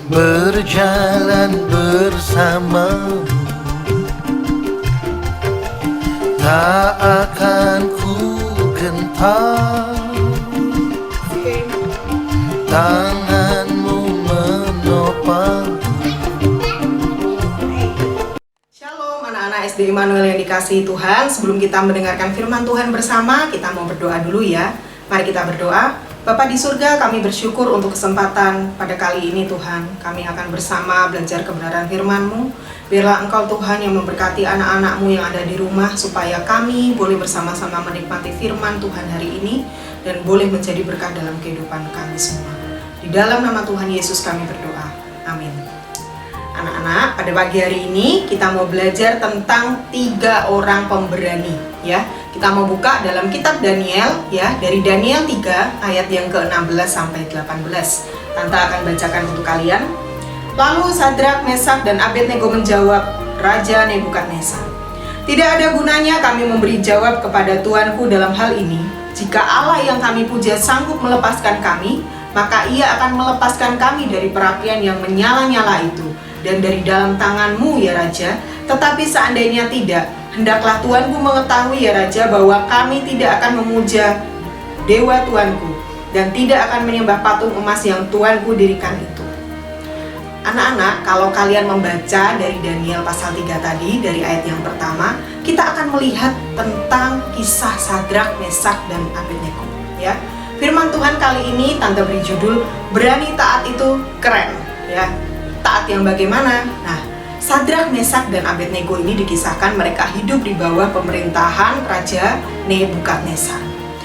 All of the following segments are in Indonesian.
berjalan bersamamu, tak akan ku gentar, tanganmu menopang. Shalom anak-anak SD Immanuel yang dikasihi Tuhan. Sebelum kita mendengarkan firman Tuhan bersama, kita mau berdoa dulu ya. Mari kita berdoa. Bapa di surga, kami bersyukur untuk kesempatan pada kali ini Tuhan. Kami akan bersama belajar kebenaran firman-Mu. Biarlah Engkau Tuhan yang memberkati anak-anak-Mu yang ada di rumah, supaya kami boleh bersama-sama menikmati firman Tuhan hari ini dan boleh menjadi berkat dalam kehidupan kami semua. Di dalam nama Tuhan Yesus kami berdoa. Amin. Anak-anak, pada pagi hari ini kita mau belajar tentang 3 orang pemberani ya. Kita mau buka dalam kitab Daniel ya, dari Daniel 3 ayat yang ke-16 sampai 18. Tante akan bacakan untuk kalian. Lalu Sadrak, Mesak, dan Abednego menjawab Raja Nebukadnezar, "Tidak ada gunanya kami memberi jawab kepada Tuanku dalam hal ini. Jika Allah yang kami puja sanggup melepaskan kami, maka Ia akan melepaskan kami dari perapian yang menyala-nyala itu dan dari dalam tangan-Mu ya Raja. Tetapi seandainya tidak, hendaklah Tuanku mengetahui ya Raja bahwa kami tidak akan memuja dewa Tuanku dan tidak akan menyembah patung emas yang Tuanku dirikan itu." Anak-anak, kalau kalian membaca dari Daniel pasal 3 tadi, dari ayat yang pertama, kita akan melihat tentang kisah Sadrak, Mesak, dan Abednego ya. Firman Tuhan kali ini Tante beri judul "Berani Taat Itu Keren" ya. Taat yang bagaimana? Nah, Sadrak, Mesak, dan Abednego ini dikisahkan mereka hidup di bawah pemerintahan Raja Nebukadnezar.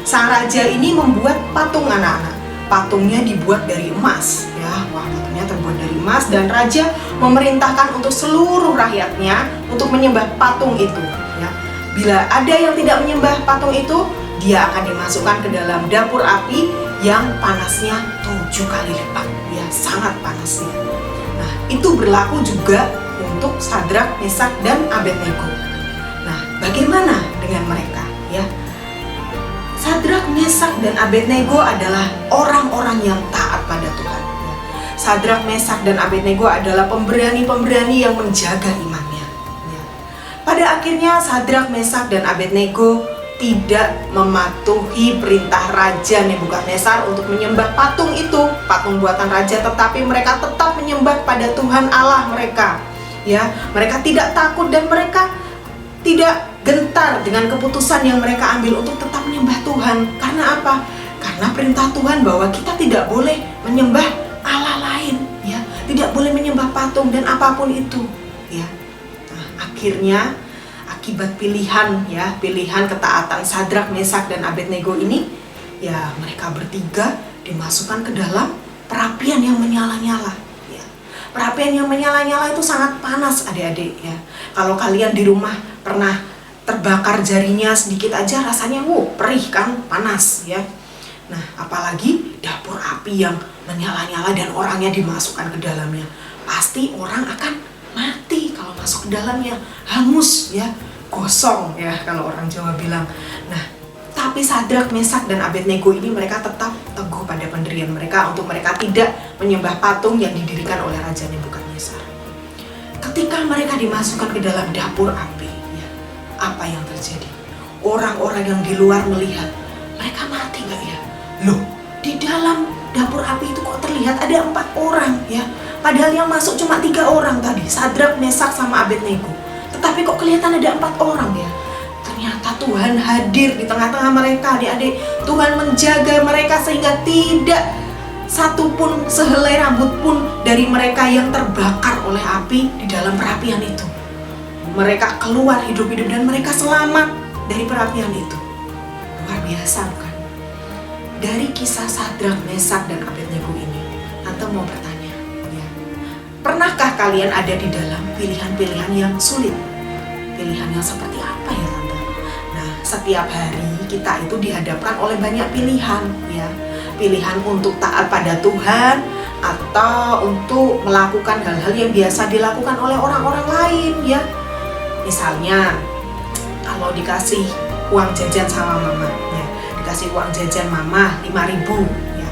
Sang raja ini membuat patung anak-anak. Patungnya dibuat dari emas ya. Wah, patungnya terbuat dari emas dan raja memerintahkan untuk seluruh rakyatnya untuk menyembah patung itu ya. Bila ada yang tidak menyembah patung itu, dia akan dimasukkan ke dalam dapur api yang panasnya 7 kali lipat ya, sangat panasnya. Nah, itu berlaku juga untuk Sadrak, Mesak, dan Abednego. Nah, bagaimana dengan mereka ya? Sadrak, Mesak, dan Abednego adalah orang-orang yang taat pada Tuhan. Sadrak, Mesak, dan Abednego adalah pemberani-pemberani yang menjaga imannya. Pada akhirnya Sadrak, Mesak, dan Abednego tidak mematuhi perintah Raja Nebukadnezar untuk menyembah patung itu, patung buatan raja, tetapi mereka tetap menyembah pada Tuhan Allah mereka. Ya, mereka tidak takut dan mereka tidak gentar dengan keputusan yang mereka ambil untuk tetap menyembah Tuhan. Karena apa? Karena perintah Tuhan bahwa kita tidak boleh menyembah Allah lain, ya, tidak boleh menyembah patung dan apapun itu, ya. Nah, akhirnya akibat pilihan ketaatan Sadrak, Mesak, dan Abednego ini, ya mereka bertiga dimasukkan ke dalam perapian yang menyala-nyala. Ya. Perapian yang menyala-nyala itu sangat panas adik-adik ya. Kalau kalian di rumah pernah terbakar jarinya sedikit aja rasanya perih kan, panas ya. Nah, apalagi dapur api yang menyala-nyala dan orangnya dimasukkan ke dalamnya. Pasti orang akan mati kalau masuk ke dalamnya, hangus ya, gosong ya kalau orang Jawa bilang. Nah, tapi Sadrak, Mesak, dan Abednego ini mereka tetap teguh pada pendirian mereka untuk mereka tidak menyembah patung yang didirikan oleh Raja Nebukadnezar. Ketika mereka dimasukkan ke dalam dapur api, ya, apa yang terjadi? Orang-orang yang di luar melihat, mereka mati nggak ya? Loh, di dalam dapur api itu kok terlihat ada 4 orang ya? Padahal yang masuk cuma 3 orang tadi, Sadrak, Mesak, sama Abednego. Tetapi kok kelihatan ada 4 orang ya? Ternyata Tuhan hadir di tengah-tengah mereka, adik-adik. Tuhan menjaga mereka sehingga tidak satupun sehelai rambut pun dari mereka yang terbakar oleh api di dalam perapian itu. Mereka keluar hidup-hidup dan mereka selamat dari perapian itu. Luar biasa bukan? Dari kisah Sadrak, Mesak, dan Abednego ini, Tante mau bertanya ya, pernahkah kalian ada di dalam pilihan-pilihan yang sulit? Pilihan yang seperti apa ya Tante? Nah, setiap hari kita itu dihadapkan oleh banyak pilihan ya. Pilihan untuk taat pada Tuhan atau untuk melakukan hal-hal yang biasa dilakukan oleh orang-orang lain ya. Misalnya kalau dikasih uang jajan sama mama ya, dikasih uang jajan mama 5.000 ya.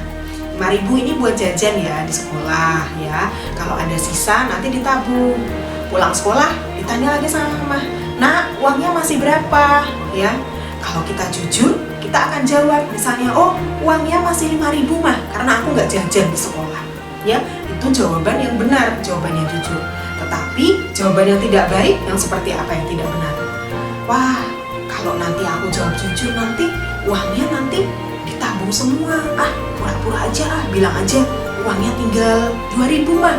5.000 ini buat jajan ya di sekolah ya. Kalau ada sisa nanti ditabung. Pulang sekolah ditanya lagi sama mama, "Nak, uangnya masih berapa?" Ya. Kalau kita jujur, kita akan jawab misalnya, "Oh, uangnya masih 5.000 mah, karena aku nggak jajan di sekolah." Ya, itu jawaban yang benar, jawaban yang jujur. Tetapi jawaban yang tidak baik, yang seperti apa yang tidak benar? Wah, kalau nanti aku jawab jujur, nanti uangnya nanti ditabung semua. Pura-pura aja bilang aja uangnya tinggal 2.000 mah.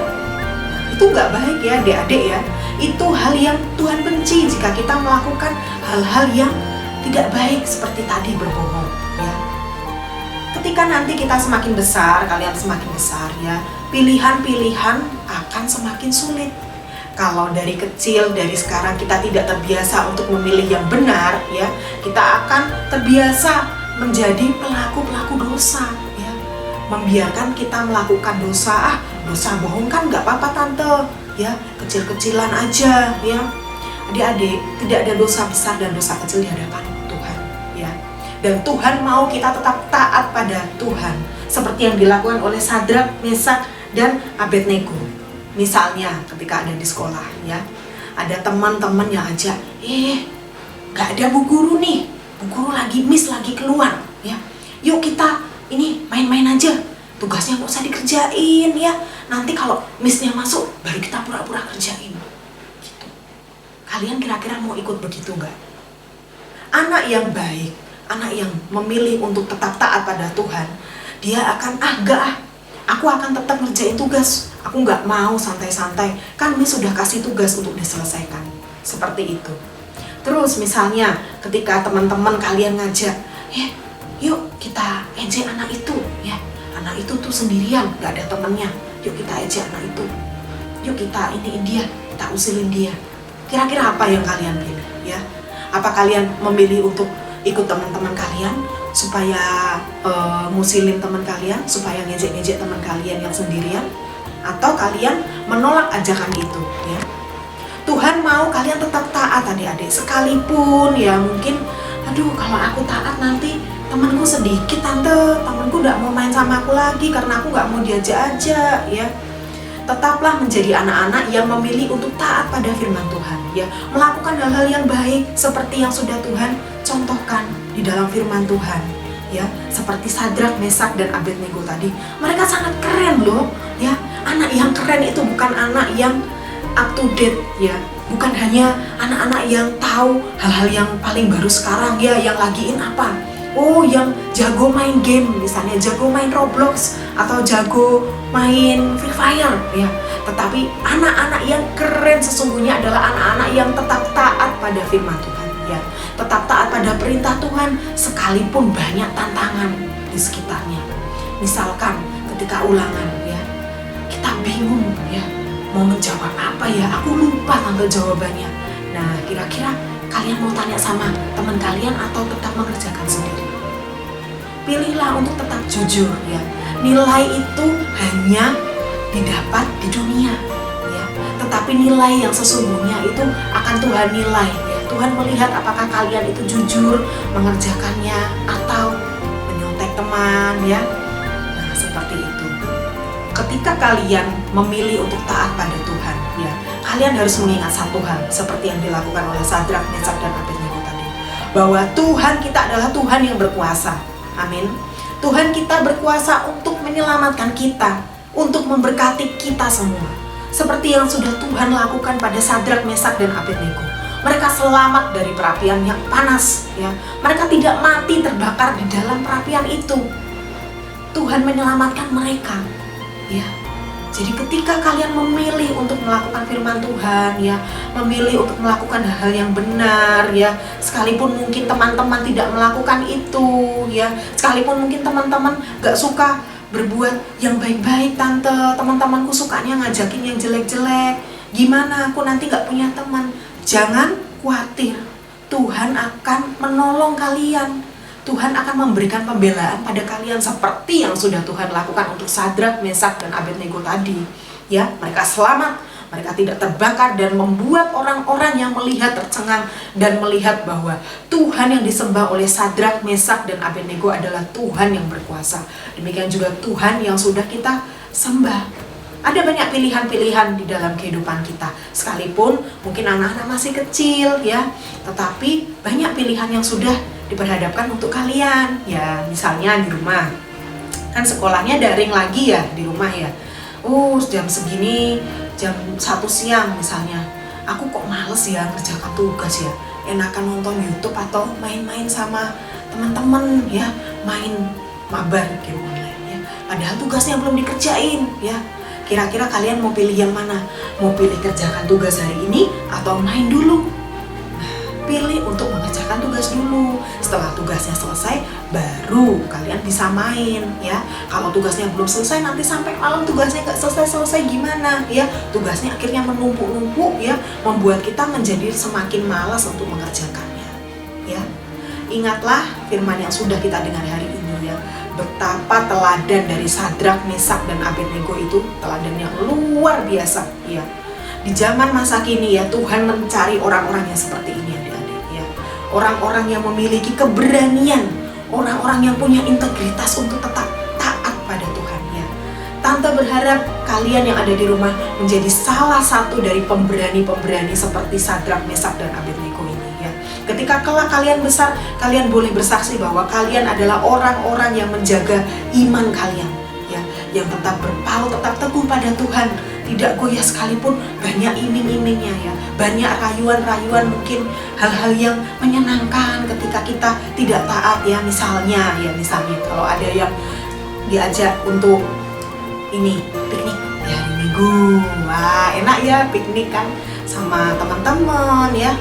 Itu nggak baik ya adik-adik ya. Itu hal yang Tuhan benci jika kita melakukan hal-hal yang tidak baik seperti tadi berbohong ya. Ketika nanti kita semakin besar, kalian semakin besar ya, pilihan-pilihan akan semakin sulit. Kalau dari kecil, dari sekarang kita tidak terbiasa untuk memilih yang benar ya, kita akan terbiasa menjadi pelaku-pelaku dosa ya. Membiarkan kita melakukan dosa, dosa bohong kan nggak apa-apa tante ya, kecil-kecilan aja ya. Adik-adik, tidak ada dosa besar dan dosa kecil di hadapan Tuhan ya. Dan Tuhan mau kita tetap taat pada Tuhan, seperti yang dilakukan oleh Sadrak, Mesak, dan Abednego. Misalnya ketika ada di sekolah ya, ada teman-teman yang ajak, nggak ada bu guru nih, bu guru lagi, miss lagi keluar ya, yuk kita ini main-main aja, tugasnya nggak usah dikerjain ya, nanti kalau missnya masuk baru kita pura-pura kerjain gitu. Kalian kira-kira mau ikut begitu nggak? Anak yang baik, anak yang memilih untuk tetap taat pada Tuhan, dia akan aku akan tetap ngerjain tugas. Aku nggak mau santai-santai, kan Miss sudah kasih tugas untuk diselesaikan. Seperti itu. Terus misalnya ketika teman-teman kalian ngajak, yuk kita ejek anak itu ya. Anak itu tuh sendirian, nggak ada temennya. Yuk kita ejek anak itu. Yuk kita iniin dia, kita usilin dia. Kira-kira apa yang kalian pilih ya? Apa kalian memilih untuk ikut teman-teman kalian supaya ngusilin teman kalian, supaya ngejek-ngejek teman kalian yang sendirian? Atau kalian menolak ajakan itu ya? Tuhan mau kalian tetap taat adik-adik, sekalipun ya mungkin kalau aku taat nanti temanku sedikit tante, temanku gak mau main sama aku lagi karena aku gak mau diajak aja ya. Tetaplah menjadi anak-anak yang memilih untuk taat pada firman Tuhan ya, melakukan hal-hal yang baik seperti yang sudah Tuhan contohkan di dalam firman Tuhan ya, seperti Sadrak, Mesak, dan Abednego tadi. Mereka sangat keren loh ya. Anak yang keren itu bukan anak yang up to date ya, bukan hanya anak-anak yang tahu hal-hal yang paling baru sekarang ya, yang lagi in apa, yang jago main game misalnya, jago main Roblox atau jago main Free Fire ya. Tetapi anak-anak yang keren sesungguhnya adalah anak-anak yang tetap taat pada firman Tuhan ya, tetap taat pada perintah Tuhan sekalipun banyak tantangan di sekitarnya. Misalkan ketika ulangan ya, kita bingung ya, mau menjawab apa ya, aku lupa tante jawabannya. Nah, kira-kira kalian mau tanya sama teman kalian atau tetap mengerjakan sendiri? Pilihlah untuk tetap jujur ya. Nilai itu hanya didapat di dunia ya, tetapi nilai yang sesungguhnya itu akan Tuhan nilai ya. Tuhan melihat apakah kalian itu jujur mengerjakannya atau menyontek teman ya. Nah, seperti itu. Ketika kalian memilih untuk taat pada Tuhan ya, kalian harus mengingat satu hal seperti yang dilakukan oleh Sadrak, Mesak, dan Abednego tadi, bahwa Tuhan kita adalah Tuhan yang berkuasa. Amin. Tuhan kita berkuasa untuk menyelamatkan kita, untuk memberkati kita semua, seperti yang sudah Tuhan lakukan pada Sadrak, Mesak, dan Abednego. Mereka selamat dari perapian yang panas ya. Mereka tidak mati terbakar di dalam perapian itu. Tuhan menyelamatkan mereka ya. Jadi ketika kalian memilih untuk melakukan firman Tuhan ya, memilih untuk melakukan hal yang benar ya, sekalipun mungkin teman-teman tidak melakukan itu ya, sekalipun mungkin teman-teman gak suka berbuat yang baik-baik tante, teman-temanku sukanya ngajakin yang jelek-jelek, gimana aku nanti gak punya teman. Jangan khawatir, Tuhan akan menolong kalian. Tuhan akan memberikan pembelaan pada kalian seperti yang sudah Tuhan lakukan untuk Sadrak, Mesak, dan Abednego tadi. Ya, mereka selamat, Mereka tidak terbakar dan membuat orang-orang yang melihat tercengang dan melihat bahwa Tuhan yang disembah oleh Sadrak, Mesak, dan Abednego adalah Tuhan yang berkuasa. Demikian juga Tuhan yang sudah kita sembah. Ada banyak pilihan-pilihan di dalam kehidupan kita. Sekalipun mungkin anak-anak masih kecil ya, tetapi banyak pilihan yang sudah diperhadapkan untuk kalian. Ya, misalnya di rumah. Kan sekolahnya daring lagi ya di rumah ya. Jam segini, jam 1 siang misalnya. Aku kok males ya ngerjakan tugas ya. Enakan nonton YouTube atau main-main sama teman-teman ya, main mabar game online ya. Padahal tugasnya belum dikerjain ya. Kira-kira kalian mau pilih yang mana? Mau pilih kerjakan tugas hari ini atau main dulu? Nah, pilih untuk mengerjakan tugas dulu. Setelah tugasnya selesai, baru kalian bisa main ya. Kalau tugasnya belum selesai, nanti sampai malam tugasnya nggak selesai-selesai gimana ya? Tugasnya akhirnya menumpuk-numpuk ya, membuat kita menjadi semakin malas untuk mengerjakannya ya. Ingatlah firman yang sudah kita dengar hari ini ya. Betapa teladan dari Sadrak, Mesak, dan Abednego itu teladan yang luar biasa ya. Di zaman masa kini ya, Tuhan mencari orang-orang yang seperti ini adik-adik ya. Orang-orang yang memiliki keberanian, orang-orang yang punya integritas untuk tetap taat pada Tuhan ya. Tante berharap kalian yang ada di rumah menjadi salah satu dari pemberani-pemberani seperti Sadrak, Mesak, dan Abednego ini ya. Ketika kelak kalian besar, kalian boleh bersaksi bahwa kalian adalah orang-orang yang menjaga iman kalian ya, yang tetap berpaut, tetap teguh pada Tuhan, tidak goyah sekalipun banyak iming-imingnya ya, banyak rayuan-rayuan, mungkin hal-hal yang menyenangkan ketika kita tidak taat ya. Misalnya kalau ada yang diajak untuk ini piknik ya hari Minggu, wah enak ya piknik kan sama teman-teman ya.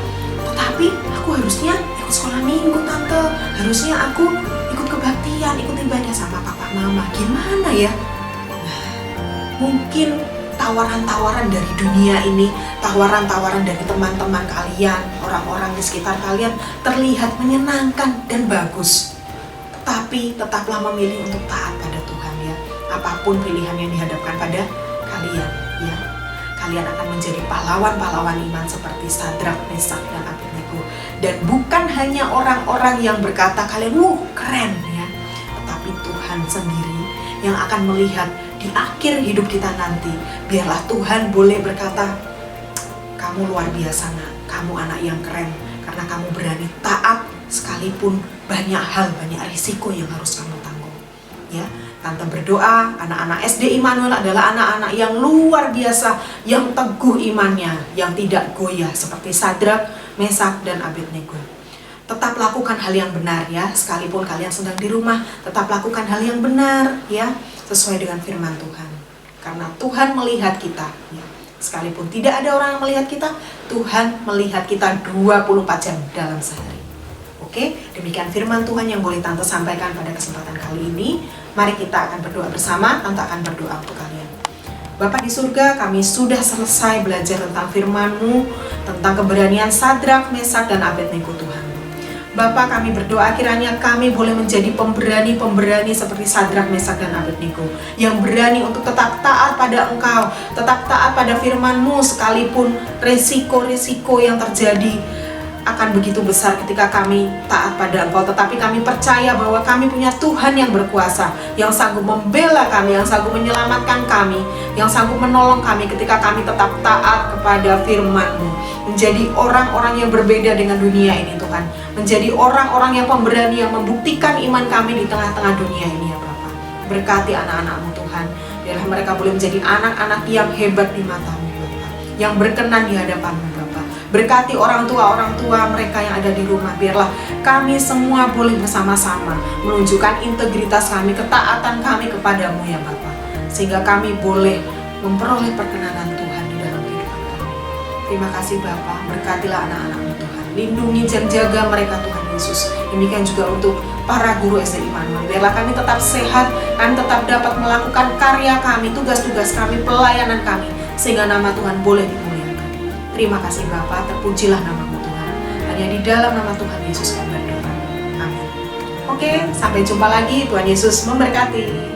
Tetapi aku harusnya ikut sekolah minggu tante, harusnya aku ikut kebaktian, ikut ibadah sama papa mama, gimana ya? Nah, mungkin tawaran-tawaran dari dunia ini, tawaran-tawaran dari teman-teman kalian, orang-orang di sekitar kalian terlihat menyenangkan dan bagus. Tetapi tetaplah memilih untuk taat pada Tuhan ya. Apapun pilihan yang dihadapkan pada kalian ya. Kalian akan menjadi pahlawan-pahlawan iman seperti Sadrak, Mesak, dan Abednego. Dan bukan hanya orang-orang yang berkata kalian keren ya, tetapi Tuhan sendiri yang akan melihat di akhir hidup kita nanti. Biarlah Tuhan boleh berkata, kamu luar biasa nak, kamu anak yang keren, karena kamu berani taat sekalipun banyak hal, banyak risiko yang harus kamu tanggung ya. Tante berdoa anak-anak SD Immanuel adalah anak-anak yang luar biasa, yang teguh imannya, yang tidak goyah seperti Sadrak, Mesak, dan Abednego. Tetap lakukan hal yang benar ya, sekalipun kalian sedang di rumah, tetap lakukan hal yang benar ya, sesuai dengan firman Tuhan. Karena Tuhan melihat kita ya. Sekalipun tidak ada orang yang melihat kita, Tuhan melihat kita 24 jam dalam sehari. Oke, demikian firman Tuhan yang boleh Tante sampaikan pada kesempatan kali ini. Mari kita akan berdoa bersama. Tante akan berdoa untuk kalian. Bapa di surga, kami sudah selesai belajar tentang firman-Mu, tentang keberanian Sadrak, Mesak, dan Abednego Tuhan. Bapa, kami berdoa kiranya kami boleh menjadi pemberani-pemberani seperti Sadrak, Mesak, dan Abednego, yang berani untuk tetap taat pada Engkau, tetap taat pada firman-Mu sekalipun resiko-resiko yang terjadi akan begitu besar ketika kami taat pada Engkau. Tetapi kami percaya bahwa kami punya Tuhan yang berkuasa, yang sanggup membela kami, yang sanggup menyelamatkan kami, yang sanggup menolong kami ketika kami tetap taat kepada firman-Mu. Menjadi orang-orang yang berbeda dengan dunia ini Tuhan, menjadi orang-orang yang pemberani, yang membuktikan iman kami di tengah-tengah dunia ini ya Bapa. Berkati anak-anak-Mu Tuhan, biarlah mereka boleh menjadi anak-anak yang hebat di mata-Mu Bapa, yang berkenan di hadapan-Mu Bapa. Berkati orang tua mereka yang ada di rumah. Biarlah kami semua boleh bersama-sama menunjukkan integritas kami, ketaatan kami kepadamu ya Bapa, sehingga kami boleh memperoleh perkenanan Tuhan di dalam kehidupan kami. Terima kasih Bapa, berkatilah anak-anak-Mu Tuhan, lindungi dan jaga mereka Tuhan Yesus. Demikian juga untuk para guru SD Immanuel. Biarlah kami tetap sehat, kami tetap dapat melakukan karya kami, tugas-tugas kami, pelayanan kami, sehingga nama Tuhan boleh dimuliakan. Terima kasih Bapa, terpujilah nama-Mu Tuhan. Hanya di dalam nama Tuhan Yesus kami berdoa. Amin. Oke, sampai jumpa lagi. Tuhan Yesus memberkati.